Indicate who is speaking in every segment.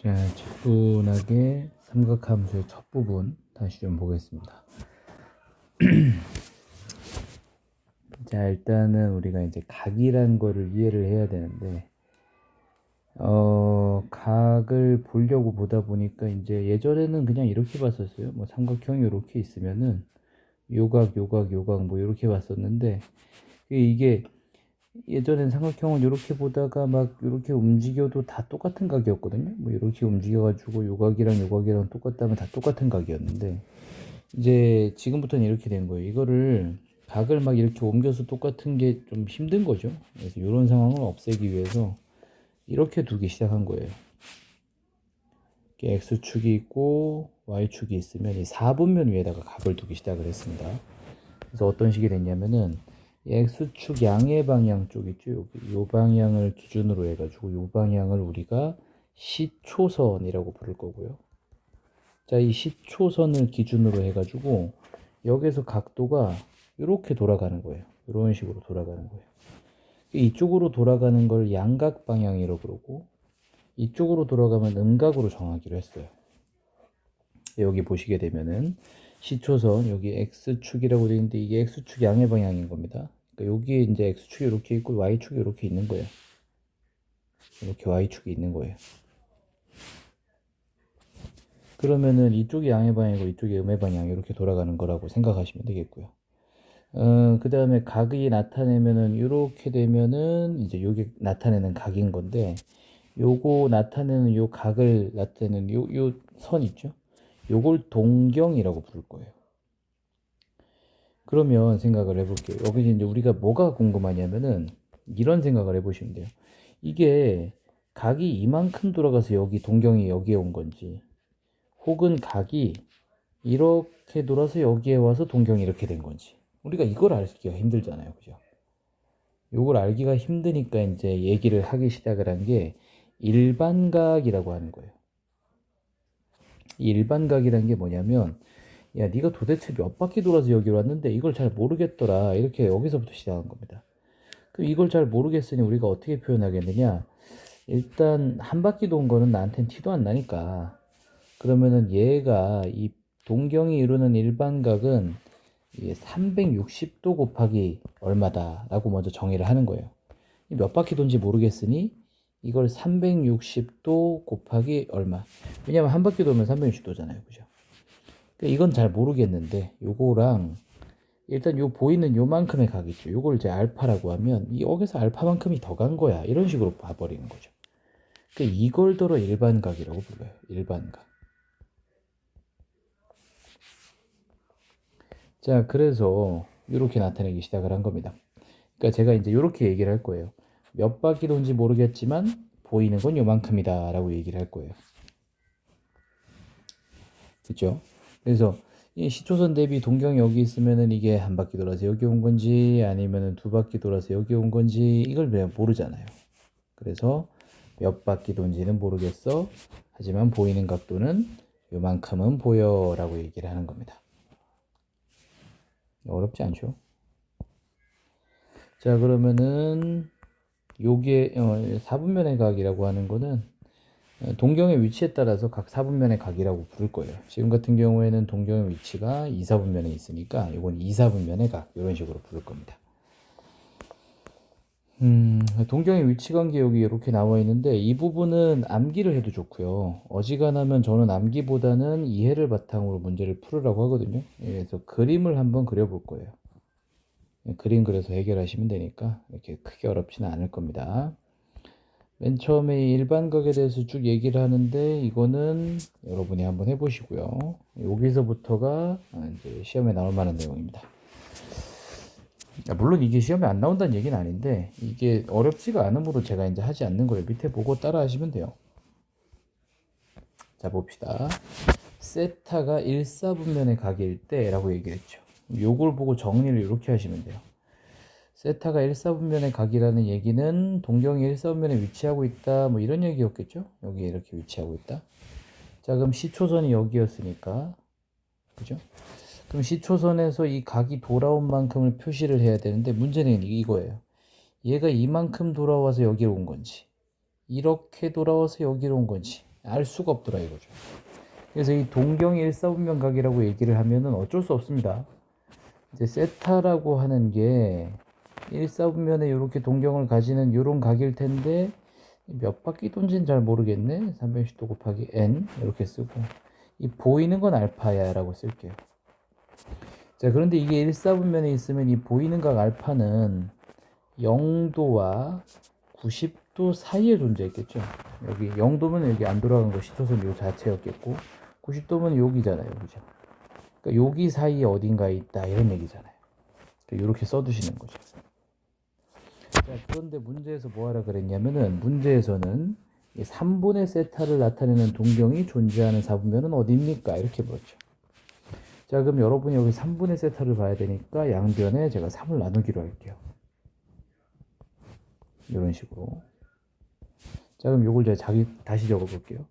Speaker 1: 자, 직분하게 삼각함수의 첫 부분 다시 좀 보겠습니다. 자, 일단은 우리가 이제 각이란 거를 이해를 해야 되는데, 각을 보려고 보다 보니까 이제 예전에는 그냥 이렇게 봤었어요. 뭐 삼각형이 이렇게 있으면은 요각, 요각, 요각 뭐 이렇게 봤었는데, 이게 예전엔 삼각형은 이렇게 보다가 막 이렇게 움직여도 다 똑같은 각이었거든요. 뭐 이렇게 움직여가지고 요각이랑 요각이랑 똑같다면 다 똑같은 각이었는데, 이제 지금부터는 이렇게 된 거예요. 이거를 각을 막 이렇게 옮겨서 똑같은 게 좀 힘든 거죠. 그래서 이런 상황을 없애기 위해서 이렇게 두기 시작한 거예요. 이렇게 X축이 있고 Y축이 있으면 이 4분면 위에다가 각을 두기 시작을 했습니다. 그래서 어떤 식이 됐냐면은 X축 양의 방향 쪽 있죠. 여기 요 방향을 기준으로 해가지고 요 방향을 우리가 시초선이라고 부를 거고요. 자, 이 시초선을 기준으로 해가지고 여기서 각도가 이렇게 돌아가는 거예요. 이런 식으로 돌아가는 거예요. 이쪽으로 돌아가는 걸 양각 방향이라고 그러고, 이쪽으로 돌아가면 음각으로 정하기로 했어요. 여기 보시게 되면은 시초선 여기 X축이라고 되어 있는데 이게 X축 양의 방향인 겁니다. 그러니까 여기에 이제 X축이 이렇게 있고 Y축이 이렇게 있는 거예요. 이렇게 Y축이 있는 거예요. 그러면은 이쪽이 양의 방향이고 이쪽이 음의 방향 이렇게 돌아가는 거라고 생각하시면 되겠고요. 그 다음에 각이 나타내면은 이렇게 되면은 이제 요게 나타내는 각인 건데, 요거 나타내는 요 각을 나타내는 요 선 있죠? 요걸 동경이라고 부를 거예요. 그러면 생각을 해볼게요. 여기 이제 우리가 뭐가 궁금하냐면은 이런 생각을 해보시면 돼요. 이게 각이 이만큼 돌아가서 여기 동경이 여기에 온 건지, 혹은 각이 이렇게 돌아서 여기에 와서 동경이 이렇게 된 건지, 우리가 이걸 알기가 힘들잖아요. 그죠? 요걸 알기가 힘드니까 이제 얘기를 하기 시작을 한 게 일반각이라고 하는 거예요. 이 일반각이라는 게 뭐냐면, 야, 네가 도대체 몇 바퀴 돌아서 여기로 왔는데 이걸 잘 모르겠더라. 이렇게 여기서부터 시작한 겁니다. 그럼 이걸 잘 모르겠으니 우리가 어떻게 표현하겠느냐? 일단 한 바퀴 돈 거는 나한텐 티도 안 나니까, 그러면은 얘가 이 동경이 이루는 일반각은 360도 곱하기 얼마다 라고 먼저 정의를 하는 거예요. 몇 바퀴 돈지 모르겠으니 이걸 360도 곱하기 얼마. 왜냐면 한 바퀴 돌면 360도잖아요. 그죠? 그러니까 이건 잘 모르겠는데 요거랑 일단 요 보이는 요만큼의 각 있죠. 요걸 이제 알파라고 하면 여기서 알파만큼이 더 간 거야. 이런 식으로 봐버리는 거죠. 그러니까 이걸 더러 일반각이라고 불러요. 일반각. 자, 그래서 이렇게 나타내기 시작을 한 겁니다. 그러니까 제가 이제 이렇게 얘기를 할 거예요. 몇 바퀴 돈지 모르겠지만 보이는 건 요만큼이다 라고 얘기를 할 거예요. 그렇죠? 그래서 이 시초선 대비 동경이 여기 있으면은 이게 한 바퀴 돌아서 여기 온 건지 아니면은 두 바퀴 돌아서 여기 온 건지 이걸 그냥 모르잖아요. 그래서 몇 바퀴 돈지는 모르겠어. 하지만 보이는 각도는 요만큼은 보여 라고 얘기를 하는 겁니다. 어렵지 않죠? 자, 그러면은 요게 4분면의 각이라고 하는 거는 동경의 위치에 따라서 각 4분면의 각이라고 부를 거예요. 지금 같은 경우에는 동경의 위치가 2, 4분면에 있으니까 이건 2, 4분면의 각 이런 식으로 부를 겁니다. 동경의 위치 관계 여기 이렇게 나와 있는데 이 부분은 암기를 해도 좋고요. 어지간하면 저는 암기보다는 이해를 바탕으로 문제를 풀으라고 하거든요. 그래서 그림을 한번 그려볼 거예요. 그림 그려서 해결하시면 되니까 이렇게 크게 어렵지는 않을 겁니다. 맨 처음에 일반각에 대해서 쭉 얘기를 하는데 이거는 여러분이 한번 해보시고요. 여기서부터가 이제 시험에 나올 만한 내용입니다. 물론 이게 시험에 안 나온다는 얘기는 아닌데 이게 어렵지가 않으므로 제가 이제 하지 않는 거예요. 밑에 보고 따라 하시면 돼요. 자, 봅시다. 세타가 1, 4분면의 각일 때 라고 얘기를 했죠. 요걸 보고 정리를 이렇게 하시면 돼요. 세타가 1, 4분면의 각이라는 얘기는 동경이 1, 4분면에 위치하고 있다 뭐 이런 얘기였겠죠. 여기에 이렇게 위치하고 있다. 자, 그럼 시초선이 여기였으니까, 그죠? 그럼 시초선에서 이 각이 돌아온 만큼을 표시를 해야 되는데 문제는 이거예요. 얘가 이만큼 돌아와서 여기로 온 건지 이렇게 돌아와서 여기로 온 건지 알 수가 없더라 이거죠. 그래서 이 동경이 1사분면 각이라고 얘기를 하면은 어쩔 수 없습니다. 이제 세타라고 하는 게 1사분면에 이렇게 동경을 가지는 이런 각일 텐데 몇 바퀴 돈지는 잘 모르겠네. 360도 곱하기 n 이렇게 쓰고 이 보이는 건 알파야 라고 쓸게요. 자, 그런데 이게 1사분면에 있으면 이 보이는 각 알파는 0도와 90도 사이에 존재했겠죠. 여기 0도면 여기 안 돌아간 거 시초선 요 자체였겠고 90도면 여기잖아요. 그죠? 그러니까 여기 사이에 어딘가에 있다 이런 얘기잖아요. 그러니까 이렇게 써두시는 거죠. 자, 그런데 문제에서 뭐 하라 그랬냐면은 문제에서는 이 3분의 세타를 나타내는 동경이 존재하는 사분면은 어디입니까? 이렇게 물었죠. 자, 그럼 여러분이 여기 3분의 세타를 봐야 되니까 양변에 제가 3을 나누기로 할게요. 이런 식으로. 자, 그럼 요걸 제가 다시 적어 볼게요.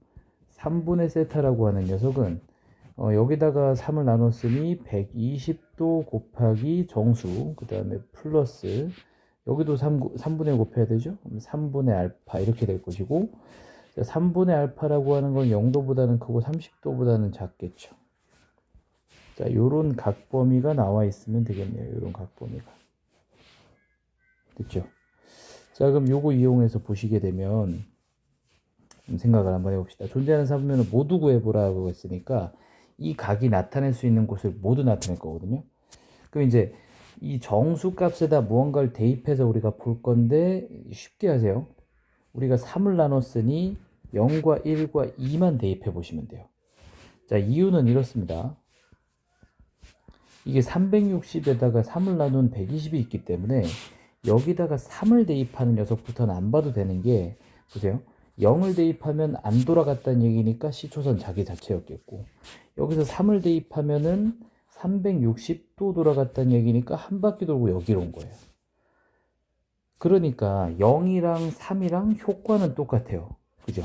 Speaker 1: 3분의 세타라고 하는 녀석은 여기다가 3을 나눴으니 120도 곱하기 정수, 그 다음에 플러스 여기도 3분의 곱해야 되죠? 그럼 3분의 알파 이렇게 될 것이고, 3분의 알파라고 하는 건 0도보다는 크고 30도보다는 작겠죠. 자, 요런 각범위가 나와 있으면 되겠네요. 요런 각범위가. 됐죠? 자, 그럼 요거 이용해서 보시게 되면 생각을 한번 해봅시다. 존재하는 사분면을 모두 구해보라고 했으니까 이 각이 나타낼 수 있는 곳을 모두 나타낼 거거든요. 그럼 이제 이 정수값에다 무언가를 대입해서 우리가 볼 건데 쉽게 하세요. 우리가 3을 나눴으니 0과 1과 2만 대입해 보시면 돼요. 자, 이유는 이렇습니다. 이게 360에다가 3을 나눈 120이 있기 때문에 여기다가 3을 대입하는 녀석부터는 안 봐도 되는 게, 보세요. 0을 대입하면 안 돌아갔다는 얘기니까 시초선 자기 자체였겠고, 여기서 3을 대입하면은 360도 돌아갔다는 얘기니까 한 바퀴 돌고 여기로 온 거예요. 그러니까 0이랑 3이랑 효과는 똑같아요. 그죠?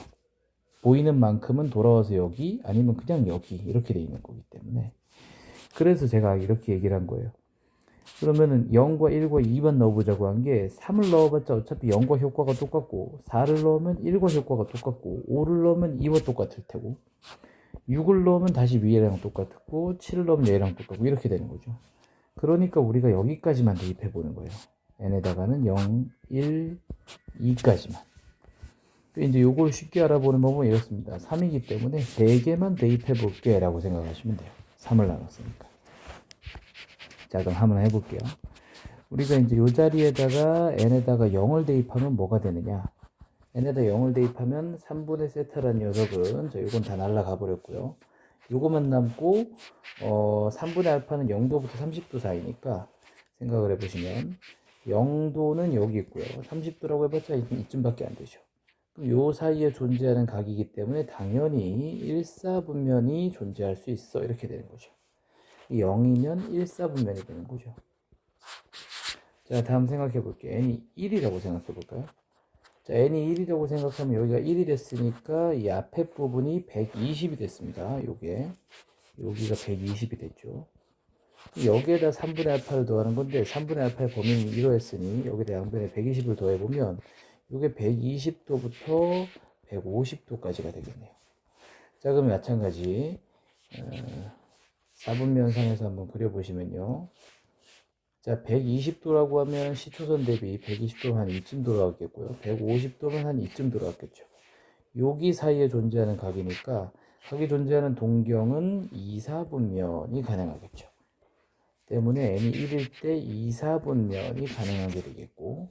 Speaker 1: 보이는 만큼은 돌아와서 여기, 아니면 그냥 여기 이렇게 돼 있는 거기 때문에. 그래서 제가 이렇게 얘기를 한 거예요. 그러면은 0과 1과 2만 넣어보자고 한 게, 3을 넣어봤자 어차피 0과 효과가 똑같고, 4를 넣으면 1과 효과가 똑같고, 5를 넣으면 2와 똑같을 테고, 6을 넣으면 다시 위에랑 똑같고, 7을 넣으면 얘랑 똑같고 이렇게 되는 거죠. 그러니까 우리가 여기까지만 대입해 보는 거예요. n에다가는 0, 1, 2까지만. 이제 요걸 쉽게 알아보는 방법은 이렇습니다. 3이기 때문에 3개만 대입해 볼게 라고 생각하시면 돼요. 3을 나눴으니까. 자, 그럼 한번 해볼게요. 우리가 이제 요 자리에다가 n에다가 0을 대입하면 뭐가 되느냐? n에다 0을 대입하면 3분의 세타라는 녀석은, 자, 요건 다 날라가 버렸고요. 요거만 남고 3분의 알파는 0도부터 30도 사이니까 생각을 해보시면 0도는 여기 있고요. 30도라고 해봤자 이쯤밖에 안 되죠. 그럼 요 사이에 존재하는 각이기 때문에 당연히 1사분면이 존재할 수 있어 이렇게 되는 거죠. 0이면 1사분면이 되는 거죠. 자, 다음 생각해 볼게요. n이 1이라고 생각해 볼까요? 자, n이 1이라고 생각하면 여기가 1이 됐으니까 이 앞에 부분이 120이 됐습니다. 여기가 120이 됐죠. 여기에다 3분의 알파를 더하는 건데 3분의 알파의 범위는 이러했으니 여기다 양변에 120을 더해보면 이게 120도부터 150도까지가 되겠네요. 자, 그럼 마찬가지 4분면상에서 한번 그려보시면요. 자, 120도라고 하면 시초선 대비 120도면 한 이쯤 돌아갔겠고요. 150도면 한 이쯤 돌아갔겠죠. 여기 사이에 존재하는 각이니까 각이 존재하는 동경은 2사분면이 가능하겠죠. 때문에 n이 1일 때 2사분면이 가능한 게 되겠고,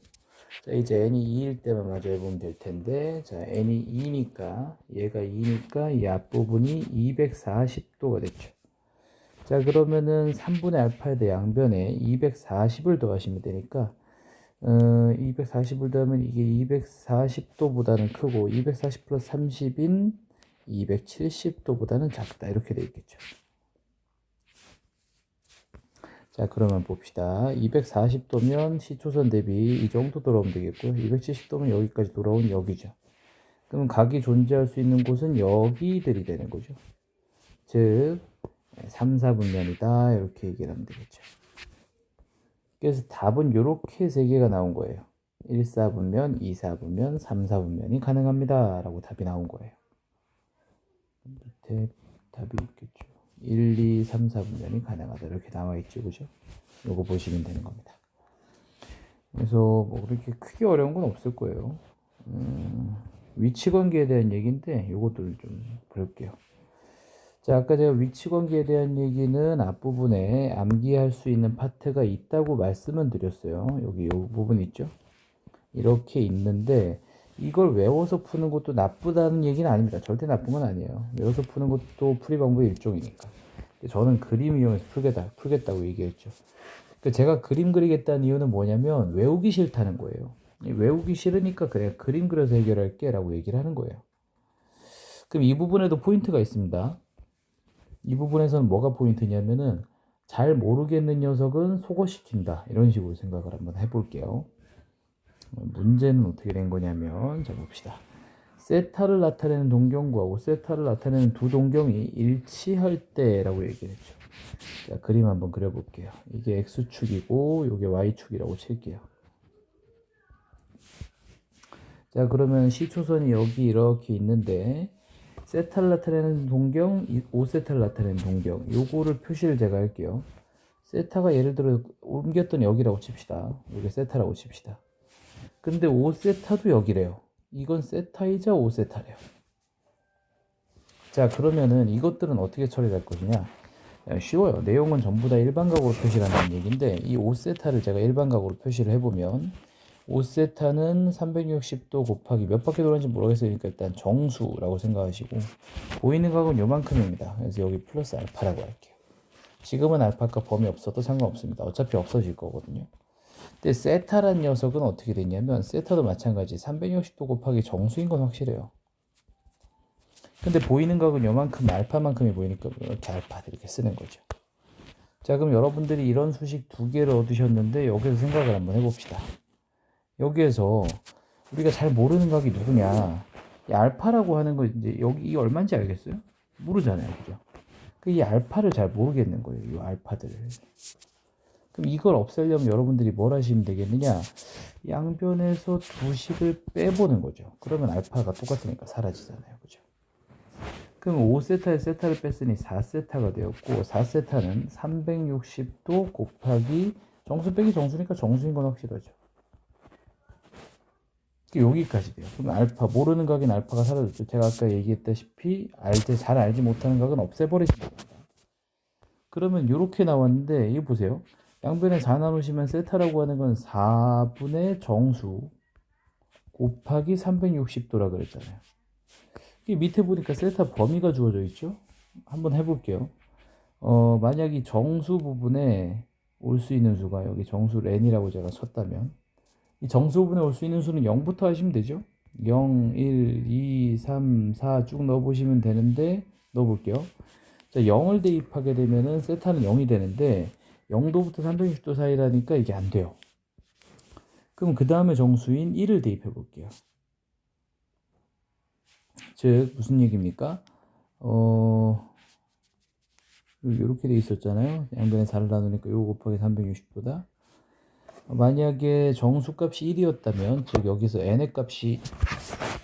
Speaker 1: 자, 이제 n이 2일 때만 마저 해보면 될 텐데, 자, n이 2니까 얘가 2니까 이 앞부분이 240도가 됐죠. 자, 그러면은 3분의 알파에다 양변에 240을 더하시면 되니까 240을 더하면 이게 240도보다는 크고 240 플러스 30인 270도보다는 작다 이렇게 되어 있겠죠. 자, 그러면 봅시다. 240도면 시초선 대비 이 정도 돌아오면 되겠고요. 270도면 여기까지 돌아온 여기죠. 그러면 각이 존재할 수 있는 곳은 여기들이 되는 거죠. 즉 3, 4분면이다 이렇게 얘기를 하면 되겠죠. 그래서 답은 이렇게 세 개가 나온 거예요. 1, 4분면, 2, 4분면, 3, 4분면이 가능합니다 라고 답이 나온 거예요. 밑에 답이 있겠죠. 1, 2, 3, 4분면이 가능하다 이렇게 나와 있죠, 그죠? 요거 보시면 되는 겁니다. 그래서 뭐 그렇게 크게 어려운 건 없을 거예요. 위치 관계에 대한 얘기인데 요것들 좀 볼게요. 자, 아까 제가 위치 관계에 대한 얘기는 앞부분에 암기할 수 있는 파트가 있다고 말씀을 드렸어요. 여기 요 부분 있죠? 이렇게 있는데 이걸 외워서 푸는 것도 나쁘다는 얘기는 아닙니다. 절대 나쁜 건 아니에요. 외워서 푸는 것도 풀이 방법의 일종이니까. 저는 그림 이용해서 풀겠다고 얘기했죠. 그러니까 제가 그림 그리겠다는 이유는 뭐냐면 외우기 싫다는 거예요. 외우기 싫으니까 그래 그림 그려서 해결할게 라고 얘기를 하는 거예요. 그럼 이 부분에도 포인트가 있습니다. 이 부분에서는 뭐가 포인트냐면은 잘 모르겠는 녀석은 속어시킨다 이런 식으로 생각을 한번 해볼게요. 문제는 어떻게 된 거냐면 자 봅시다. 세타를 나타내는 동경과 오세타를 나타내는 두 동경이 일치할 때라고 얘기를 했죠. 자, 그림 한번 그려볼게요. 이게 X축이고 이게 Y축이라고 칠게요. 자, 그러면 C초선이 여기 이렇게 있는데 세타를 나타내는 동경, 오세타를 나타내는 동경 요거를 표시를 제가 할게요. 세타가 예를 들어 옮겼던 여기라고 칩시다. 여기 세타라고 칩시다. 근데 5세타도 여기래요. 이건 세타이자 5세타래요. 자, 그러면은 이것들은 어떻게 처리할 것이냐? 쉬워요. 내용은 전부 다 일반각으로 표시를 한다는 얘기인데 이 5세타를 제가 일반각으로 표시를 해보면 5세타는 360도 곱하기 몇 바퀴 돌았는지 모르겠으니까 일단 정수라고 생각하시고 보이는 각은 요만큼입니다. 그래서 여기 플러스 알파라고 할게요. 지금은 알파가 범위 없어도 상관없습니다. 어차피 없어질 거거든요. 근데 세타란 녀석은 어떻게 되냐면 세타도 마찬가지 360도 곱하기 정수인 건 확실해요. 근데 보이는 각은 요만큼 알파만큼이 보이니까 이렇게 알파 이렇게 쓰는 거죠. 자, 그럼 여러분들이 이런 수식 두 개를 얻으셨는데 여기서 생각을 한번 해봅시다. 여기에서 우리가 잘 모르는 각이 누구냐? 이 알파라고 하는 거 이제 여기 이 얼마인지 알겠어요? 모르잖아요, 그죠? 이 알파를 잘 모르겠는 거예요, 이 알파들을. 그럼 이걸 없애려면 여러분들이 뭘 하시면 되겠느냐? 양변에서 두 식을 빼보는 거죠. 그러면 알파가 똑같으니까 사라지잖아요, 그죠? 그럼 5세타에 세타를 뺐으니 4세타가 되었고 4세타는 360도 곱하기 정수 빼기 정수니까 정수인 건 확실하죠. 여기까지 돼요. 그럼 알파 모르는 각인 알파가 사라졌죠. 제가 아까 얘기했다시피 잘 알지 못하는 각은 없애버리시면 됩니다. 그러면 이렇게 나왔는데 이거 보세요. 양변에 4 나누시면 세타라고 하는 건 4분의 정수 곱하기 360도라 그랬잖아요. 이 밑에 보니까 세타 범위가 주어져 있죠. 한번 해볼게요. 만약 이 정수 부분에 올 수 있는 수가 여기 정수 n이라고 제가 쳤다면 이 정수 부분에 올 수 있는 수는 0부터 하시면 되죠. 0, 1, 2, 3, 4 쭉 넣어보시면 되는데 넣어볼게요. 자, 0을 대입하게 되면은 세타는 0이 되는데 0도부터 360도 사이라니까 이게 안 돼요. 그럼 그 다음에 정수인 1을 대입해 볼게요. 즉 무슨 얘기입니까? 이렇게 돼 있었잖아요. 양변에 4를 나누니까 요 곱하기 360도다. 만약에 정수값이 1이었다면 즉 여기서 n의 값이